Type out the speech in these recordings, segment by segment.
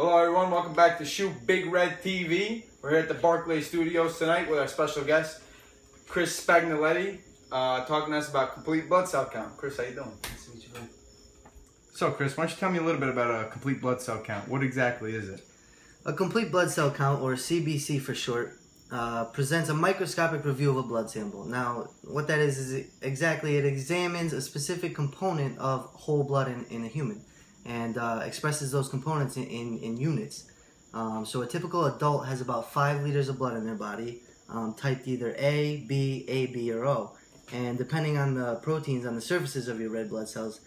Hello everyone, welcome back to Shoot Big Red TV. We're here at the Barclay Studios tonight with our special guest, Chris Spagnoletti, talking to us about complete blood cell count. Chris, how you doing? Nice to meet you, man. So Chris, why don't you tell me a little bit about a complete blood cell count? What exactly is it? A complete blood cell count, or CBC for short, presents a microscopic review of a blood sample. Now, what that is it examines a specific component of whole blood in a human and expresses those components in units. So a typical adult has about 5 liters of blood in their body, typed either A, B, or O. And depending on the proteins on the surfaces of your red blood cells,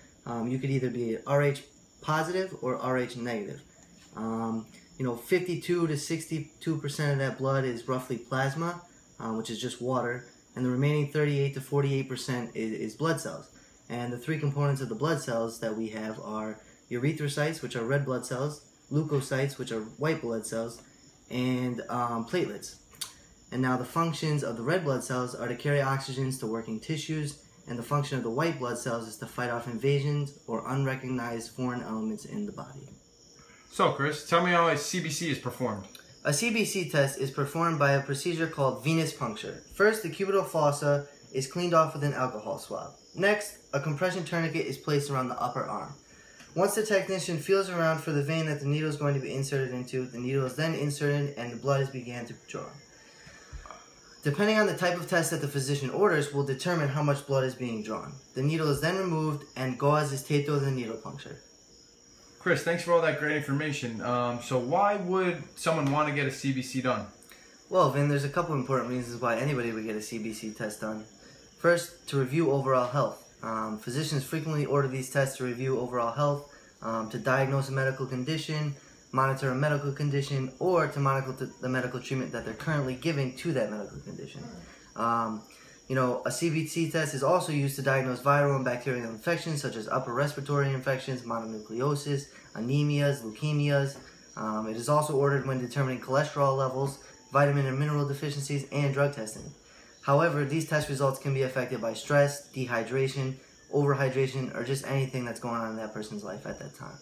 you could either be Rh positive or Rh negative. 52 to 62% of that blood is roughly plasma, which is just water, and the remaining 38 to 48% is blood cells. And the 3 components of the blood cells that we have are erythrocytes, which are red blood cells, leukocytes, which are white blood cells, and platelets. And now the functions of the red blood cells are to carry oxygens to working tissues, and the function of the white blood cells is to fight off invasions or unrecognized foreign elements in the body. So Chris, tell me how a CBC is performed. A CBC test is performed by a procedure called venous puncture. First, the cubital fossa is cleaned off with an alcohol swab. Next, a compression tourniquet is placed around the upper arm. Once the technician feels around for the vein that the needle is going to be inserted into, the needle is then inserted and the blood is began to draw. Depending on the type of test that the physician orders will determine how much blood is being drawn. The needle is then removed and gauze is taped over the needle puncture. Chris, thanks for all that great information. So why would someone want to get a CBC done? Well, Vin, there's a couple important reasons why anybody would get a CBC test done. First, to review overall health. Physicians frequently order these tests to review overall health, to diagnose a medical condition, monitor a medical condition, or to monitor the medical treatment that they're currently giving to that medical condition. A CBC test is also used to diagnose viral and bacterial infections such as upper respiratory infections, mononucleosis, anemias, leukemias. It is also ordered when determining cholesterol levels, vitamin and mineral deficiencies, and drug testing. However, these test results can be affected by stress, dehydration, overhydration, or just anything that's going on in that person's life at that time.